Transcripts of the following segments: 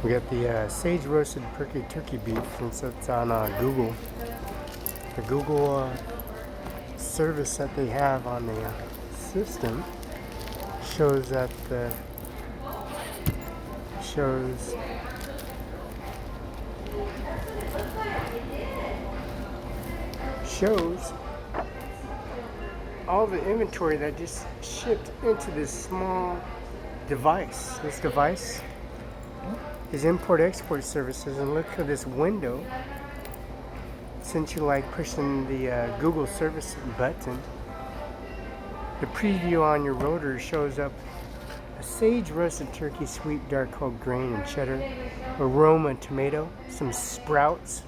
We got the sage roasted turkey beef, since it's on Google. The Google service that they have on the system shows that shows all the inventory that just shipped into this small device. This device is import-export services, and look at this window. Since you like pushing the Google service button, the preview on your rotor shows up a sage roasted turkey, sweet dark whole grain and cheddar, aroma tomato, some sprouts,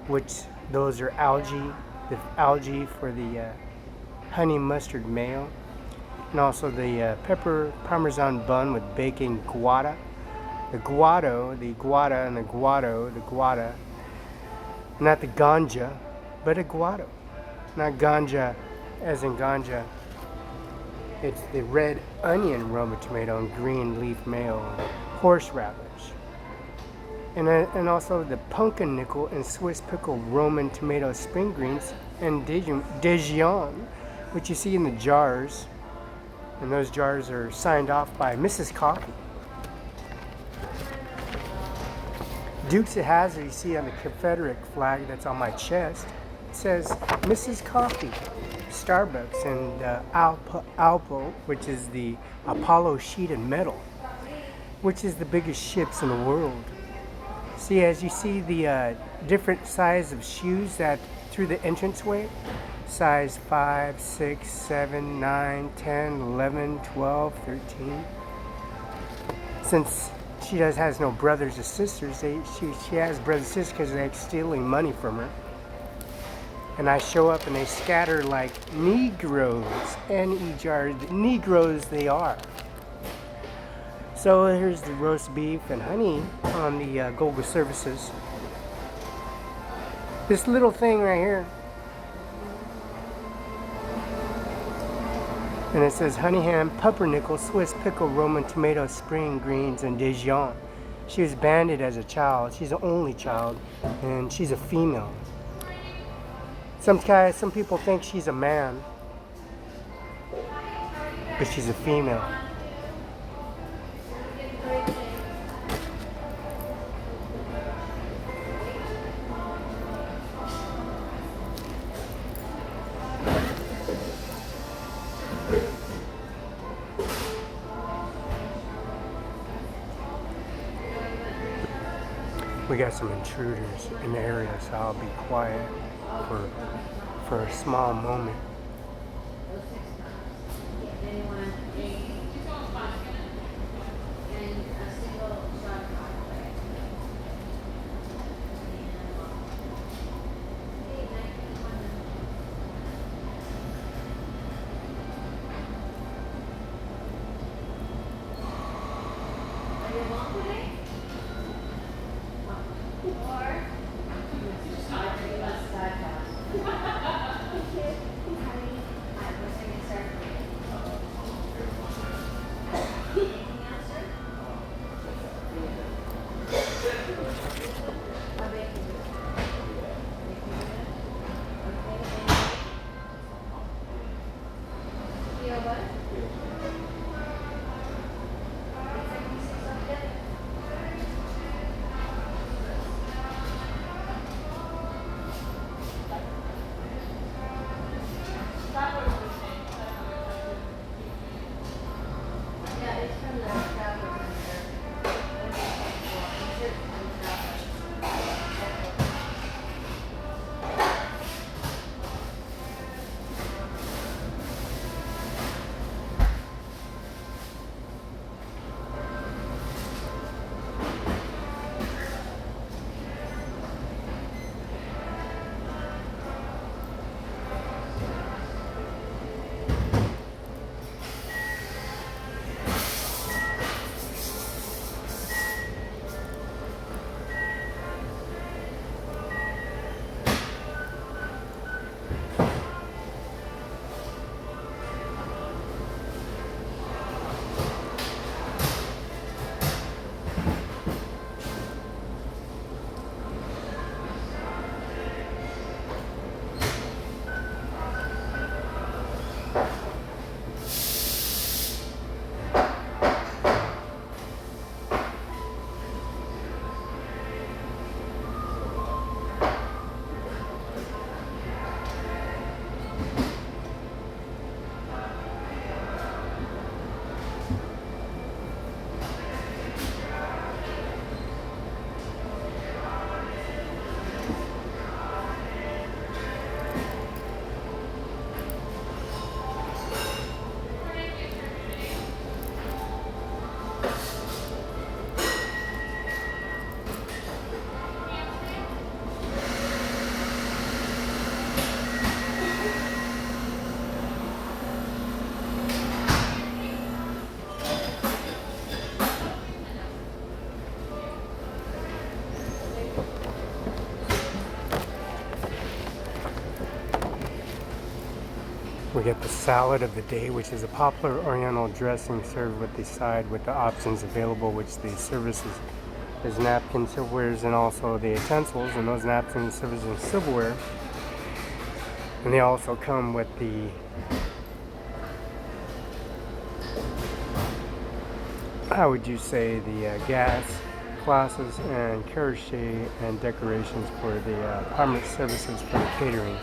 which those are algae, the algae for the honey mustard mayo, and also the pepper parmesan bun with bacon guata. The guado, not the ganja, but a guado. Not ganja as in ganja. It's the red onion Roma tomato and green leaf mayo and horseradish. And also the pumpkin nickel and Swiss pickle Roman tomato spring greens and Dijon, which you see in the jars. And those jars are signed off by Mrs. Coffee. Dukes of Hazzard, you see on the Confederate flag that's on my chest, it says Mrs. Coffee, Starbucks, and Alpo, which is the Apollo sheet and metal, which is the biggest ships in the world. See, as you see the different size of shoes that through the entranceway, size 5, 6, 7, 9, 10, 11, 12, 13. Since she has no brothers or sisters, she has brothers and sisters because they're stealing money from her. And I show up and they scatter like Negroes, N-E-J-R, Negroes they are. So here's the roast beef and honey on the Google services. This little thing right here, and it says honey ham, pumpernickel, Swiss pickle, Roman tomato, spring greens, and Dijon. She was banded as a child. She's the only child, and she's a female. Some people think she's a man, but she's a female. We got some intruders in the area, so I'll be quiet for a small moment. get the salad of the day, which is a popular oriental dressing served with the side with the options available, which the services is napkins, silverwares, and also the utensils. And those napkins, silverwares, and silverware. And they also come with the how would you say the gas, glasses, and carriage shade and decorations for the primary services for the catering.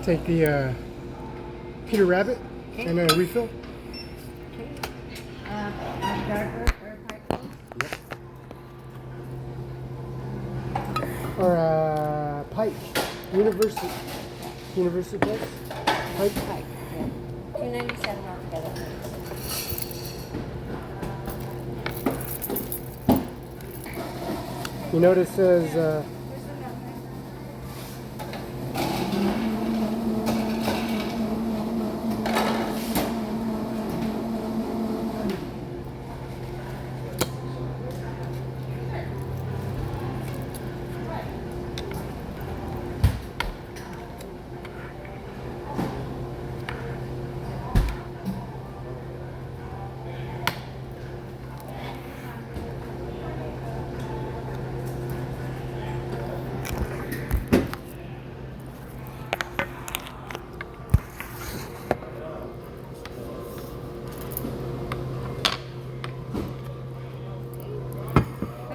Take the Peter Rabbit and a refill. Or Pike. University Place. Pike. Yeah. $2.97 altogether. You notice it says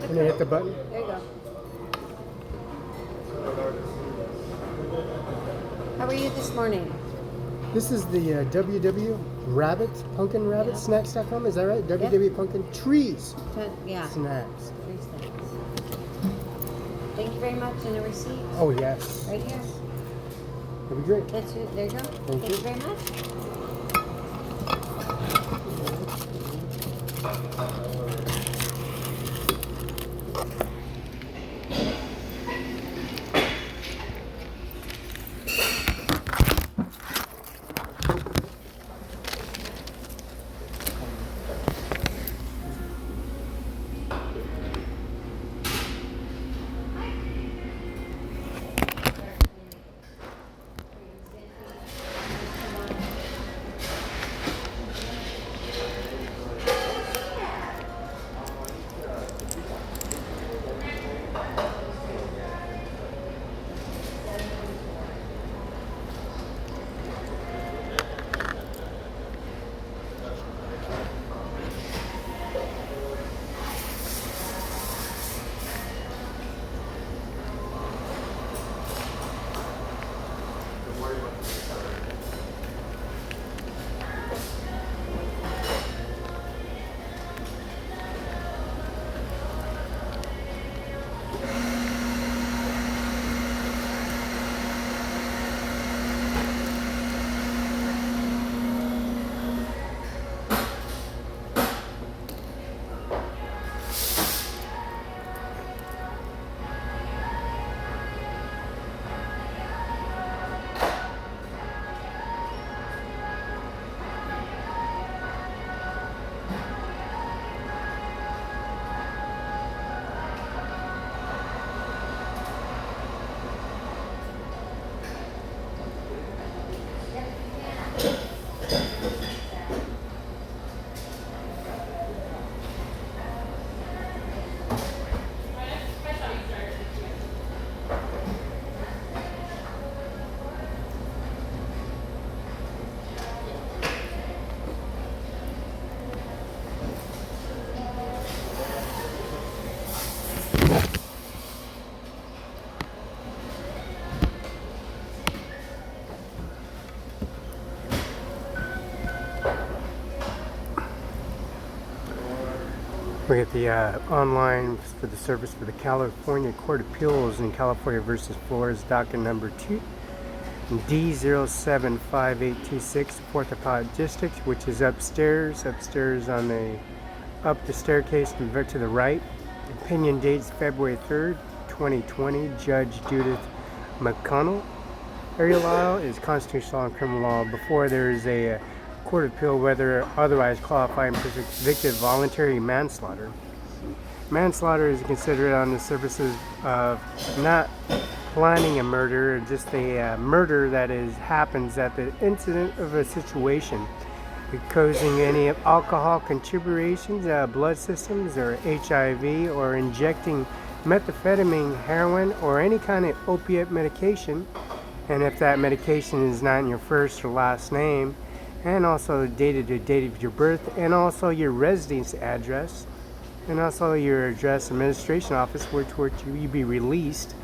and then hit the button. There you go. How are you this morning? This is the WW Rabbit, Pumpkin Rabbit Snacks.com, is that right? WW Pumpkin Trees Yeah. Snacks. Three snacks. Thank you very much. And a receipt Oh, yes. right here. That'd be great. That's it. There you go. Thank you very much. Look at the online for the service for the California Court of Appeals in California versus Flores, docket number 2, D075826, 4th Appellate District, which is upstairs on the up the staircase to the right. Opinion dates February 3rd, 2020. Judge Judith McConnell. Area law is constitutional law and criminal law. Before there is a court of appeal, whether otherwise qualified and convicted of voluntary manslaughter. Manslaughter is considered on the surfaces of not planning a murder, just a murder that happens at the incident of a situation, causing any alcohol contributions, blood systems, or HIV, or injecting methamphetamine, heroin, or any kind of opiate medication. And if that medication is not in your first or last name, and also dated to date of your birth, and also your residence address, and also your address administration office, which you be released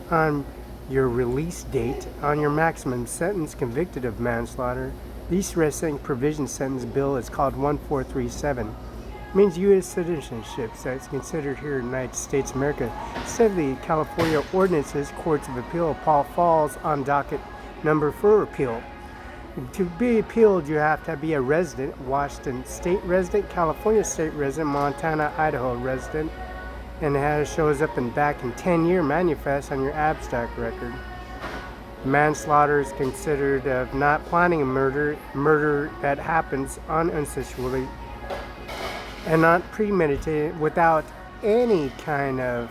on your release date on your maximum sentence convicted of manslaughter. This arresting provision sentence bill is called 1437. It means U.S. citizenship, so it's considered here in the United States of America. Instead of the California ordinances, courts of appeal, Paul falls on docket number for appeal. To be appealed, you have to be a resident, Washington State resident, California State resident, Montana, Idaho resident, and it shows up in back in 10-year manifest on your abstract record. Manslaughter is considered of not planning a murder that happens unconsensually and not premeditated, without any kind of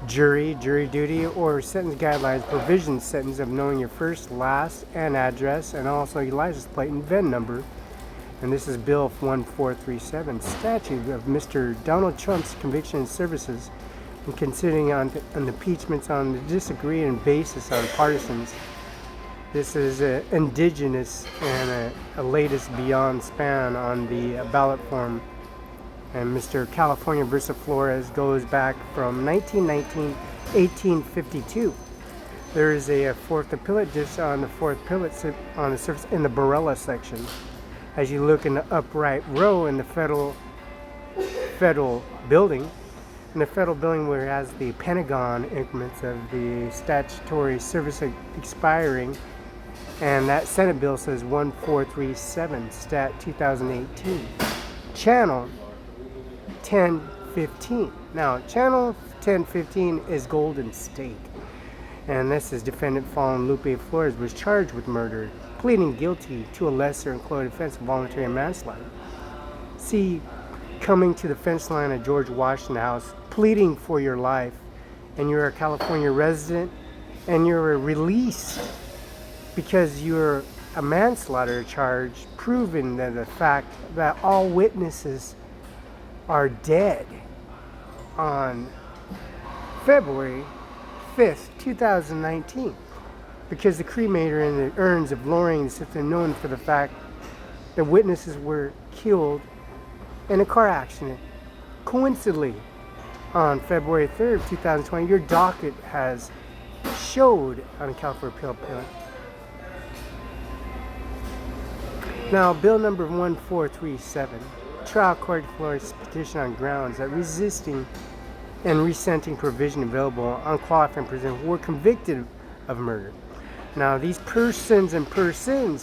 jury duty or sentence guidelines, provision sentence of knowing your first, last, and address, and also your license plate and VIN number. And this is Bill 1437, statute of Mr. Donald Trump's conviction and services, and considering on impeachments on the disagreeing basis on partisans. This is indigenous and a latest beyond span on the ballot form. And Mr. California versus Flores goes back from 1919, 1852. There is a fourth appellate district on the fourth appellate on the surface in the Barela section. As you look in the upright row in the federal building, where it has the Pentagon increments of the statutory service expiring, and that Senate bill says 1437, Stat 2018. Channel 1015. Now, Channel 1015 is Golden State, and this is defendant Fallen Lupe Flores was charged with murder, pleading guilty to a lesser included offense of voluntary manslaughter. See, coming to the fence line at George Washington House, pleading for your life, and you're a California resident, and you're released because you're a manslaughter charge, proving that the fact that all witnesses are dead on February 5th, 2019, because the cremator and the urns of lowering the system known for the fact that witnesses were killed in a car accident. Coincidentally, on February 3rd, 2020, your docket has showed on the California Appeal. Now, bill number 1437, trial court Flores petition on grounds that resisting and resenting provision available on qualifying persons were convicted of murder. Now, these persons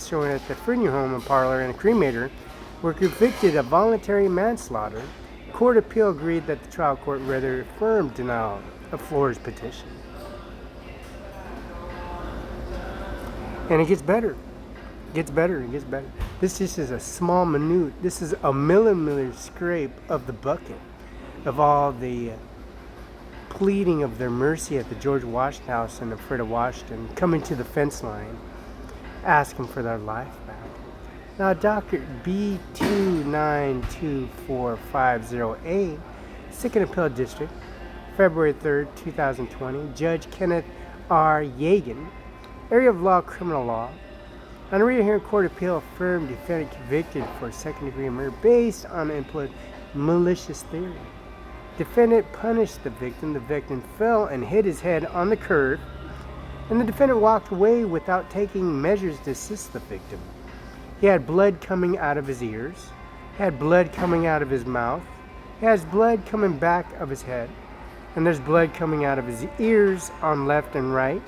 showing at the funeral home and parlor and a cremator were convicted of voluntary manslaughter. Court of Appeal agreed that the trial court rather affirmed denial of Flores' petition. And it gets better. It gets better. This just is a small minute. This is a millimeter scrape of the bucket of all the pleading of their mercy at the George Washington House in the Freda Washington, coming to the fence line, asking for their life back. Now, Dr. B2924508, Second Appellate District, February 3rd, 2020, Judge Kenneth R. Yagan, Area of Law, Criminal Law. On a reading here, Court of Appeal affirmed defendant convicted for second-degree murder based on employed malicious theory. Defendant punished the victim. The victim fell and hit his head on the curb, and the defendant walked away without taking measures to assist the victim. He had blood coming out of his ears, had blood coming out of his mouth, He has blood coming back of his head, and there's blood coming out of his ears on left and right,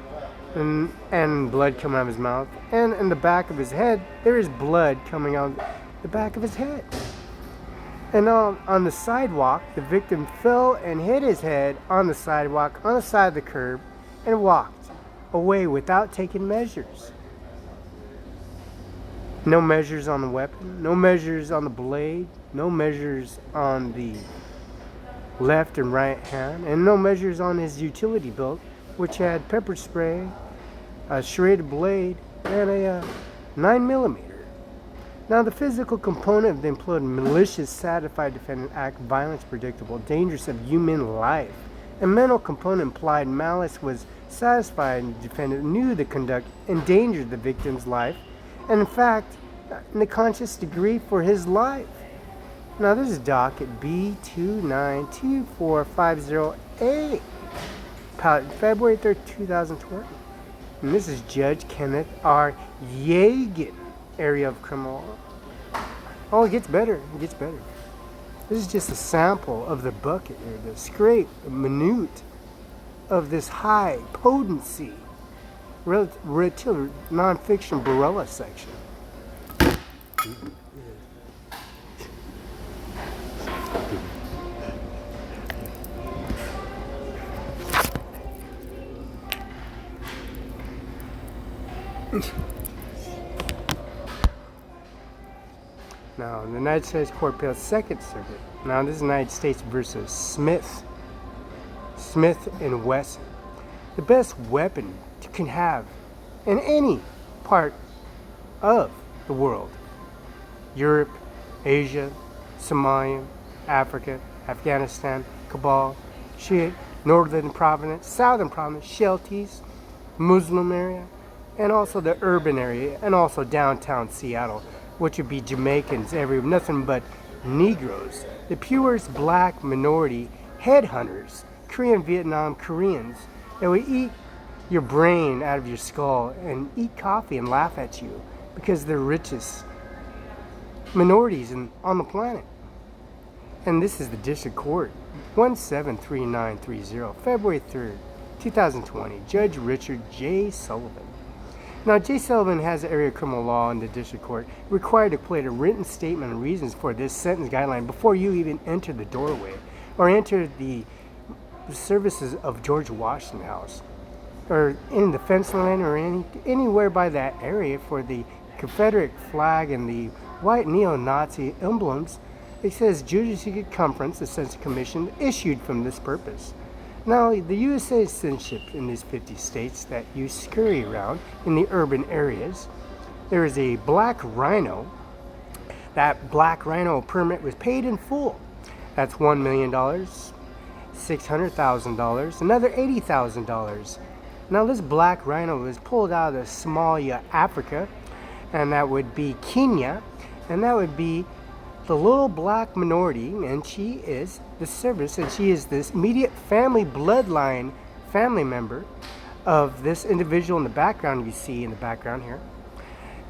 and blood coming out of his mouth. And in the back of his head, there is blood coming out the back of his head. And on the sidewalk, the victim fell and hit his head on the sidewalk, on the side of the curb, and walked away without taking measures. No measures on the weapon, no measures on the blade, no measures on the left and right hand, and no measures on his utility belt, which had pepper spray, a serrated blade, and a 9mm. Now, the physical component of the employed malicious, satisfied defendant act violence predictable, dangerous of human life. And mental component implied malice was satisfied and the defendant knew the conduct endangered the victim's life, and in fact, in the conscious degree for his life. Now, this is docket B292450A, February 3rd, 2020. And this is Judge Kenneth R. Yeagan, area of criminal law. Oh, it gets better. It gets better. This is just a sample of the bucket here, the scrape, the minute of this high potency nonfiction Barela section. Now, the United States Court of Appeals, Second Circuit. Now, this is United States versus Smith and Wesson. The best weapon you can have in any part of the world. Europe, Asia, Somalia, Africa, Afghanistan, Kabul, Shiite, Northern Province, Southern Province, Shelties, Muslim area, and also the urban area, and also downtown Seattle, which would be Jamaicans everywhere, nothing but Negroes, the purest black minority headhunters, Korean, Vietnam, Koreans, that would eat your brain out of your skull and eat coffee and laugh at you because they're richest minorities on the planet. And this is the District Court, 173930, February 3rd, 2020, Judge Richard J. Sullivan. Now, J. Sullivan has the area of criminal law in the District Court required to plate a written statement of reasons for this sentence guideline before you even enter the doorway or enter the services of George Washington House or in the fence line or anywhere by that area for the Confederate flag and the white neo-Nazi emblems. It says Judicial Conference, a Census Commission, issued from this purpose. Now, the U.S. citizenship in these 50 states that you scurry around in the urban areas, there is a black rhino. That black rhino permit was paid in full. That's $1 million, $600,000, another $80,000. Now, this black rhino was pulled out of Somalia, Africa, and that would be Kenya, and that would be the little black minority, and she is the service, and she is this immediate family bloodline family member of this individual in the background you see in the background here.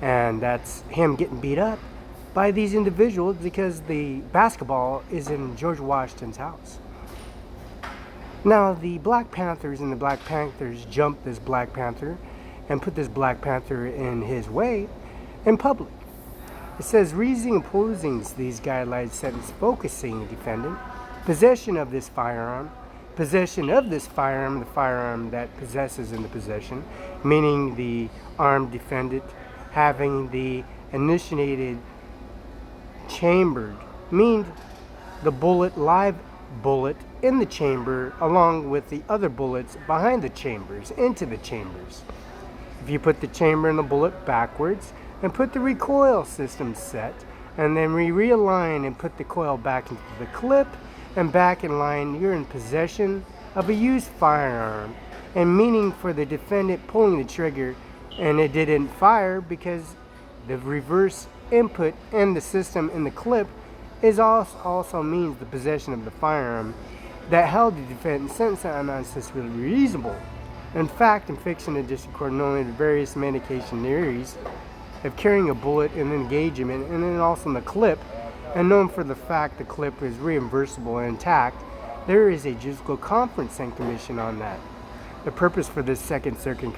And that's him getting beat up by these individuals because the basketball is in George Washington's house. Now, the Black Panthers and the Black Panthers jumped this Black Panther and put this Black Panther in his way in public. It says, reasoning opposing these guidelines sentence focusing the defendant, possession of this firearm, the firearm that possesses in the possession, meaning the armed defendant having the initiated chambered, means the bullet, live bullet in the chamber along with the other bullets behind the chambers, into the chambers. If you put the chamber and the bullet backwards, and put the recoil system set, and then we realign and put the coil back into the clip and back in line, you're in possession of a used firearm, and meaning for the defendant pulling the trigger and it didn't fire because the reverse input in the system in the clip is also means the possession of the firearm that held the defendant sentence on necessarily reasonable. In fact, in fiction and district court, knowing the various medication theories of carrying a bullet and engagement, and then also in the clip, and known for the fact the clip is reimbursable and intact, there is a judicial conference and commission on that. The purpose for this Second Circuit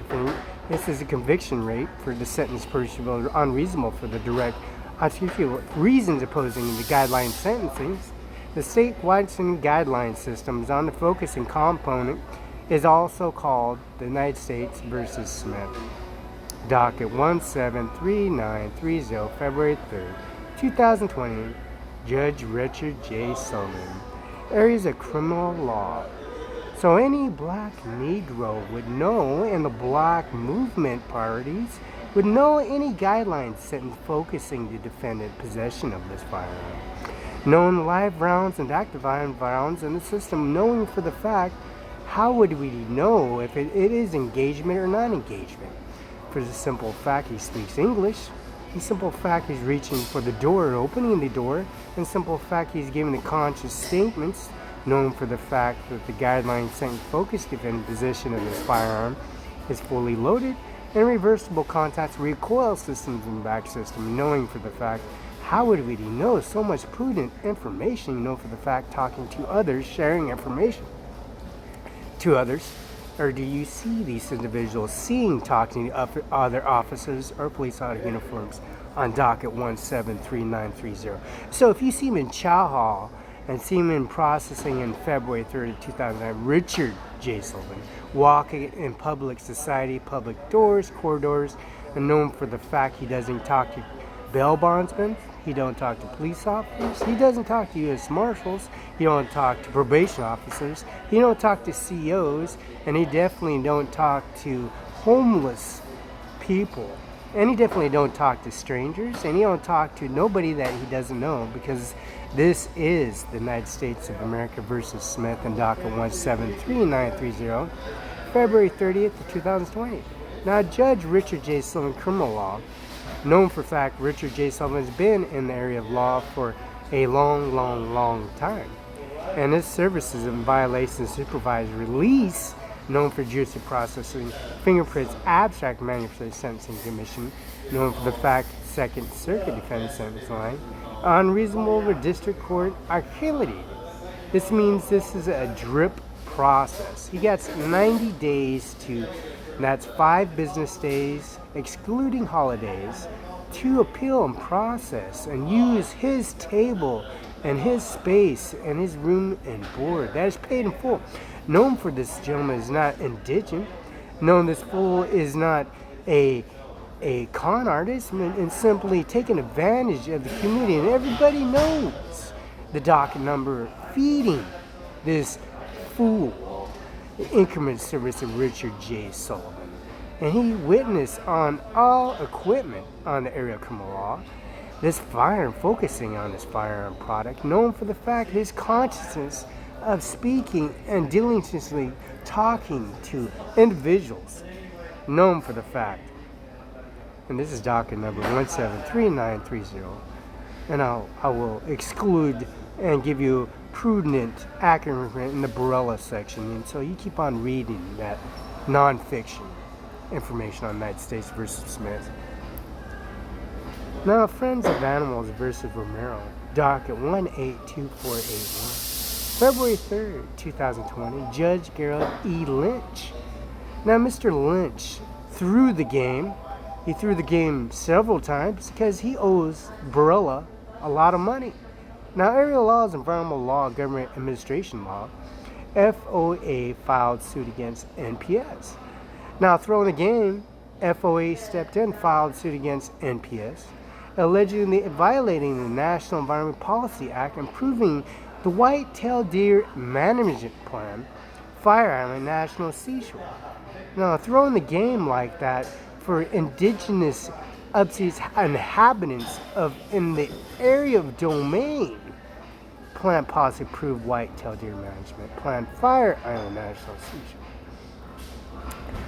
this is a conviction rate for the sentence punishable or unreasonable for the direct reasons opposing the guideline sentencing. The statewide sentencing guideline system is on the focusing component is also called the United States versus Smith. Docket 173930, February 3rd, 2020. Judge Richard J. Sullivan. Areas of criminal law. So any black Negro would know, and the black movement parties would know any guidelines sentence focusing the defendant possession of this firearm. Knowing live rounds and active iron rounds in the system, knowing for the fact, how would we know if it is engagement or non-engagement? For the simple fact he speaks English, the simple fact he's reaching for the door and opening the door, and simple fact he's giving the conscious statements, known for the fact that the guideline sentence focused defendant possession of this firearm is fully loaded, and reversible contacts recoil systems in the back system, knowing for the fact, how would we know so much prudent information, know for the fact talking to others, sharing information to others, or do you see these individuals talking to other officers or police out of uniforms on docket 173930? So if you see him in Chow Hall and see him in processing in February 3rd, 2009, Richard J. Sullivan, walking in public society, public doors, corridors, and known for the fact he doesn't talk to bail bondsmen, he don't talk to police officers, he doesn't talk to U.S. Marshals, he don't talk to probation officers, he don't talk to CEOs, and he definitely don't talk to homeless people, and he definitely don't talk to strangers, and he don't talk to nobody that he doesn't know, because this is the United States of America versus Smith and docket 173930, February 30th, 2020. Now, Judge Richard J. Sullivan, criminal law, known for fact, Richard J. Sullivan has been in the area of law for a long time. And his services in violation of supervised release, known for judicial processing, fingerprints, abstract manuscript sentencing commission, known for the fact, Second Circuit defendant sentence line, unreasonable over district court archivity. This means this is a drip process. He gets 90 days to, that's 5 business days, excluding holidays, to appeal and process and use his table and his space and his room and board. That is paid in full. Known for this gentleman is not indigent. Known this fool is not a con artist and simply taking advantage of the community. And everybody knows the docket number feeding this fool, the increment service of Richard J. Sullivan. And he witnessed on all equipment on the area of criminal law, this firearm, focusing on this firearm product, known for the fact his consciousness of speaking and diligently talking to individuals, known for the fact, and this is docket number 173930, and I will exclude and give you prudent, accurate in the Barela section, and so you keep on reading that nonfiction information on United States versus Smith. Now, Friends of Animals versus Romero, docket 182481, February 3rd, 2020, Judge Gerald E. Lynch. Now, Mr. Lynch threw the game. He threw the game several times because he owes Barela a lot of money. Now, area laws, environmental law, government administration law, FOA filed suit against NPS. Now, throwing the game, FOA stepped in, filed suit against NPS, allegedly violating the National Environment Policy Act, improving the white-tailed deer management plan, Fire Island National Seashore. Now, throwing the game like that for indigenous upseas inhabitants in the area of domain, Plant Policy approved white-tailed deer management plan, Fire Island National Seashore.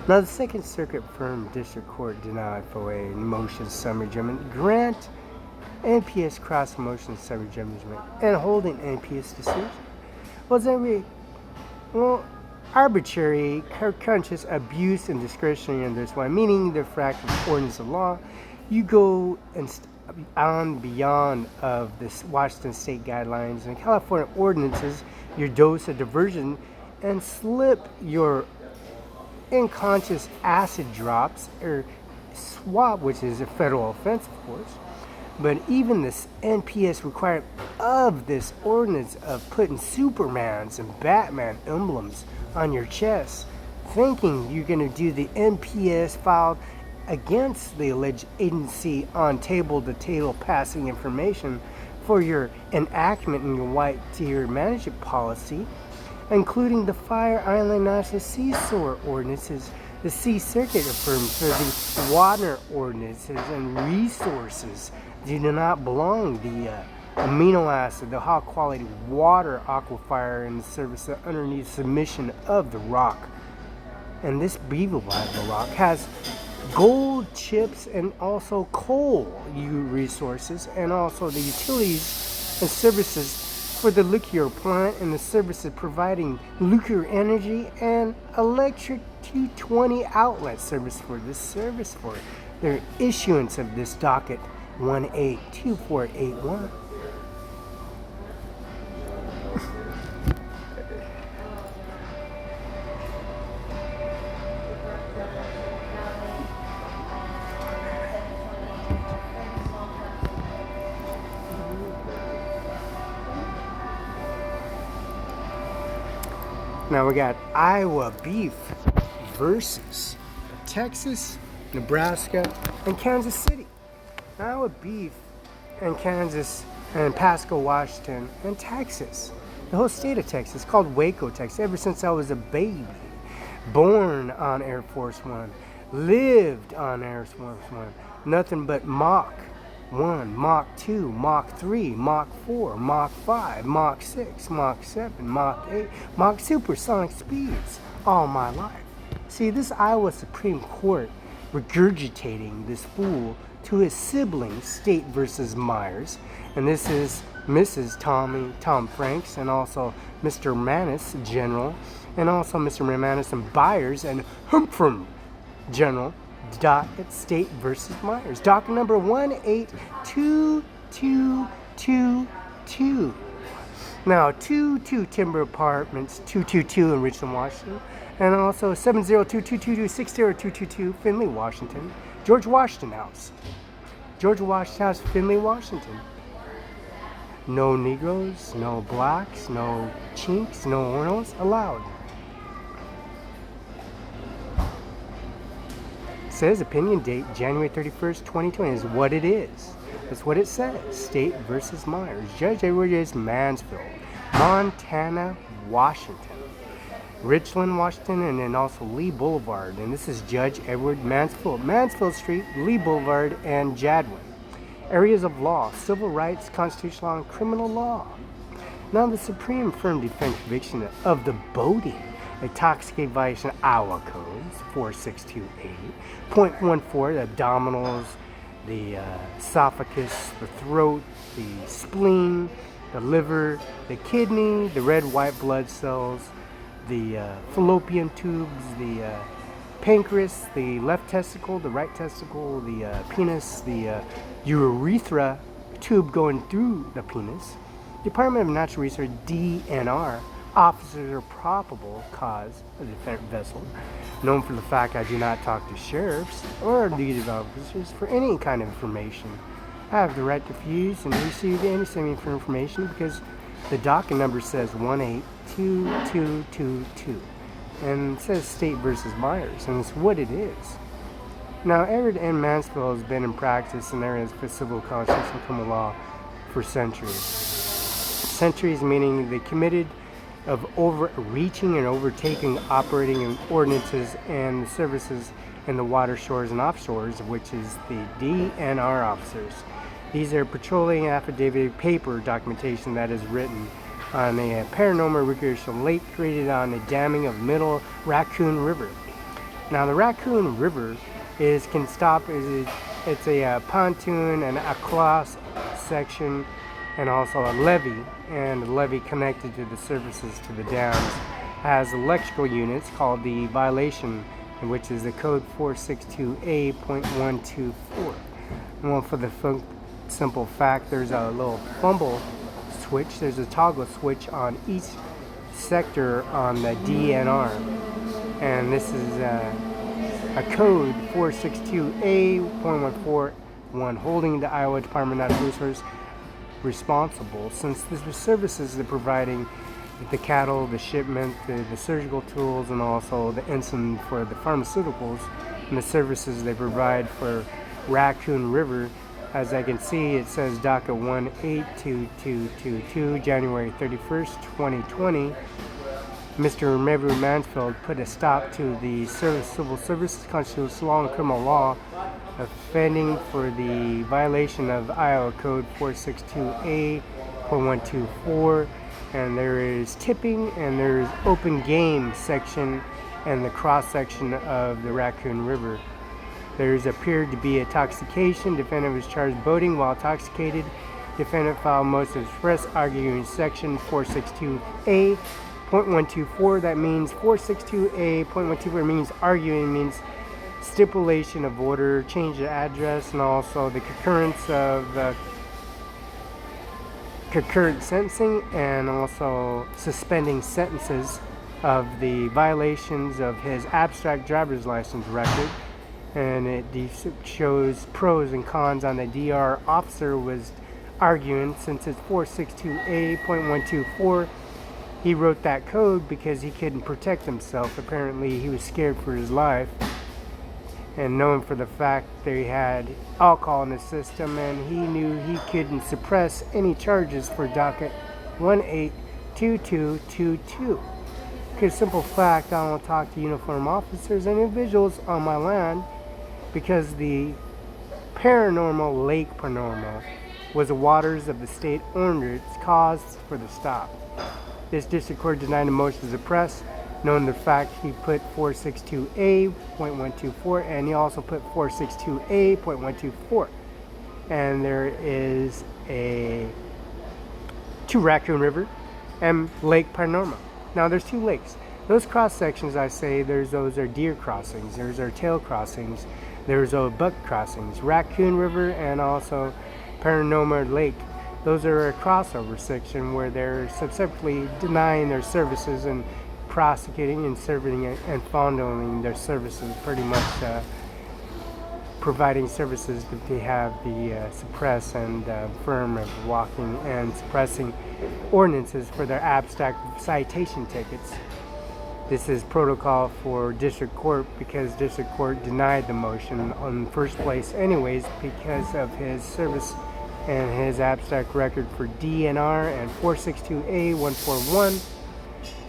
Now, the Second Circuit Firm District Court denied FOA motion summary judgment, grant NPS cross motion summary judgment, and holding NPS decision was arbitrary, conscious abuse and discretionary in this way, meaning the fact of ordinance of law. You go and on beyond of the Washington state guidelines and California ordinances your dose of diversion and slip your unconscious acid drops or swap, which is a federal offense, of course. But even this NPS requirement of this ordinance of putting Supermans and Batman emblems on your chest, thinking you're going to do the NPS filed against the alleged agency on table-to-table passing information for your enactment in your white tier management policy, including the Fire Island National Seashore ordinances, the Sea Circuit affirms for the water ordinances and resources do not belong the amino acid, the high quality water aquifer in the service underneath submission of the rock. And this beaver rock has gold chips and also coal resources, and also the utilities and services for the nuclear plant and the services providing nuclear energy and electric 220 outlet service for this service for their issuance of this docket 182481. Now we got Iowa beef versus Texas, Nebraska, and Kansas City. Iowa beef and Kansas and Pasco, Washington, and Texas. The whole state of Texas, called Waco, Texas, ever since I was a baby. Born on Air Force One, lived on Air Force One. Nothing but Mach 1, Mach 2, Mach 3, Mach 4, Mach 5, Mach 6, Mach 7, Mach 8, Mach supersonic speeds all my life. See, this Iowa Supreme Court regurgitating this fool to his siblings, State versus Myers, and this is Mrs. Tom Franks, and also Mr. Manis, General, and also Mr. Manis and Byers and Humphrey, General, docket State versus Myers. Docket number 182222. Now, 22 Timber Apartments, 222 in Richland, Washington, and also 70222260222 Findlay, Washington. George Washington House. George Washington House, Findlay, Washington. No Negroes, no blacks, no chinks, no Ornos allowed. Says opinion date January 31st, 2020 is what it is. That's what it says. State versus Myers. Judge Edward is Mansfield, Montana, Washington. Richland, Washington, and then also Lee Boulevard. And this is Judge Edward Mansfield. Mansfield Street, Lee Boulevard, and Jadwin. Areas of law, civil rights, constitutional law, and criminal law. Now the Supreme affirmed defense conviction of the boating, intoxicating violation of Iowa Codes 4628.14, the abdominals, the esophagus, the throat, the spleen, the liver, the kidney, the red white blood cells, the fallopian tubes, the pancreas, the left testicle, the right testicle, the penis, the urethra tube going through the penis. Department of Natural Resources, DNR, officers are probable cause of the defendant vessel, known for the fact I do not talk to sheriffs or lead officers for any kind of information. I have the right to refuse and receive any information because the docket number says 182222 and it says State versus Myers, and it's what it is. Now, Edward N. Mansfield has been in practice in areas for civil, constitutional, criminal law for centuries. Centuries meaning they committed of overreaching and overtaking operating in ordinances and services in the water shores and offshores, which is the DNR officers. These are patrolling affidavit paper documentation that is written on a paranormal recreational lake created on the damming of Middle Raccoon River. Now the Raccoon River it's a pontoon and a cross section and also a levee, and the levee connected to the services to the dams has electrical units called the violation, which is the code 462A.124. Well, for the simple fact, there's a little fumble switch. There's a toggle switch on each sector on the DNR, and this is a code 462A.141 holding the Iowa Department of Natural Resources responsible, since the services they're providing, the cattle, the shipment, the surgical tools, and also the insulin for the pharmaceuticals, and the services they provide for Raccoon River. As I can see, it says docket 182222, January 31st, 2020. Mr. Mevru Mansfield put a stop to the civil services, constitutional law, and criminal law, offending for the violation of Iowa Code 462A.124, and there is tipping, and there is open game section, and the cross section of the Raccoon River. There's appeared to be intoxication. Defendant was charged boating while intoxicated. Defendant filed motion to suppress, arguing section 462A.124. That means 462A.124 means arguing, means stipulation of order, change of address, and also the concurrence of concurrent sentencing, and also suspending sentences of the violations of his abstract driver's license record. And it shows pros and cons on the DR. Officer was arguing, since it's 462A.124, he wrote that code because he couldn't protect himself. Apparently he was scared for his life, and knowing for the fact that he had alcohol in the system, and he knew he couldn't suppress any charges for docket 182222. Because simple fact, I don't talk to uniformed officers and individuals on my land, because the paranormal Lake Paranormal was the waters of the state ordinance cause for the stop. This district court denied the motion to suppress, knowing the fact he put 462A.124, and he also put 462A.124. And there is to Raccoon River and Lake Paranormal. Now there's two lakes. Those cross sections, I say, those are deer crossings, there's our tail crossings, there's buck crossings, Raccoon River, and also Paranormal Lake. Those are a crossover section where they're subsequently denying their services and prosecuting and serving and fondling their services, pretty much providing services that they have the suppress and firm of walking and suppressing ordinances for their abstract citation tickets. This is protocol for district court, because district court denied the motion in the first place anyways, because of his service and his abstract record for DNR and 462A.141,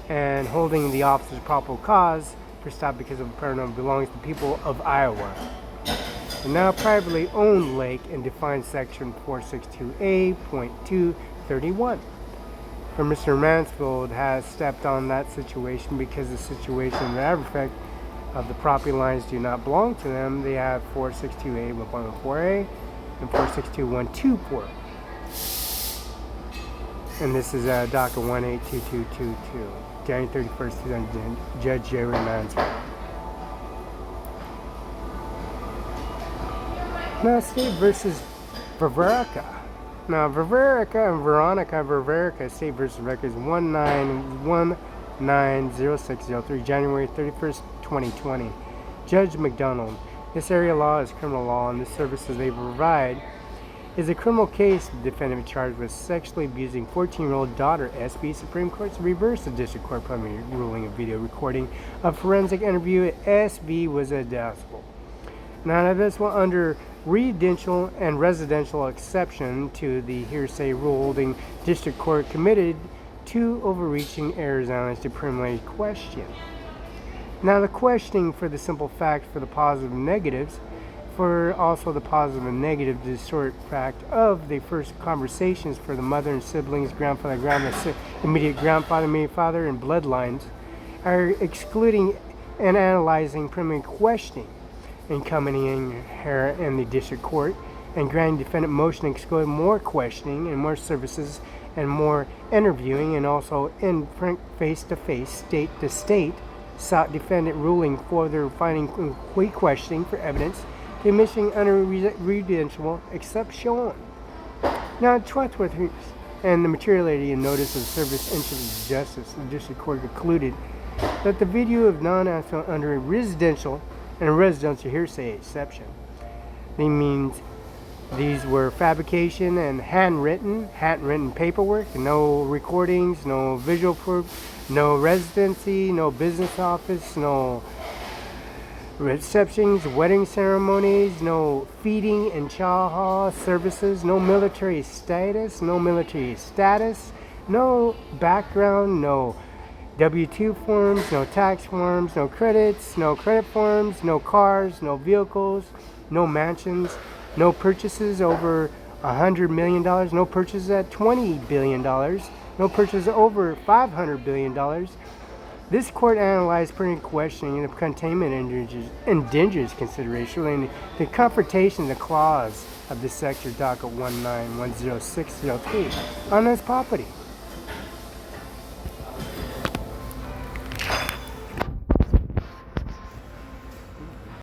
and holding the officer's probable cause for stop because of paranormal belongs to people of Iowa. And now privately owned lake, and defines section 462A.231. For Mr. Mansfield has stepped on that situation, because the situation in the effect of the property lines do not belong to them. They have 462A.114A and 462.124. And this is docket 182222, January 31st, 2010, Judge Jerry Mansfield. Now, State versus Veronica. Now, Veronica and Veronica Veronica State versus Records 19190603, January 31st, 2020. Judge McDonald. This area law is criminal law, and the services they provide is a criminal case. The defendant charged with sexually abusing 14-year-old daughter. SB Supreme Court's reversed the district court preliminary ruling of video recording of forensic interview at SB was admissible. Now, this one under residential and residential exception to the hearsay rule, the district court committed to overreaching errors on its preliminary question. Now, the questioning for the simple fact for the positive and negatives, for also the positive and negative, the short fact of the first conversations for the mother and siblings, grandfather, immediate grandfather, immediate father, and bloodlines, are excluding and analyzing preliminary questioning and coming in here in the district court, and granting defendant motion excluding more questioning and more services and more interviewing, and also in face-to-face, state-to-state, sought defendant ruling for their finding questioning for evidence, admission under residential exception. not trustworthy, and the materiality and notice of service interest of justice. The district court concluded that the video of non-asphalt under a residential and a residential hearsay exception. They means these were fabrication and handwritten paperwork, no recordings, no visual proof, no residency, no business office, no receptions, wedding ceremonies, no feeding and chow hall services, no military status, no background, no W-2 forms, no tax forms, no credits, no credit forms, no cars, no vehicles, no mansions, no purchases over $100 million, no purchases at $20 billion, no purchases over $500 billion. This court analyzed pertinent questioning of containment endangers consideration relating to the confrontation of the clause of the sector docket 1910603 on this property.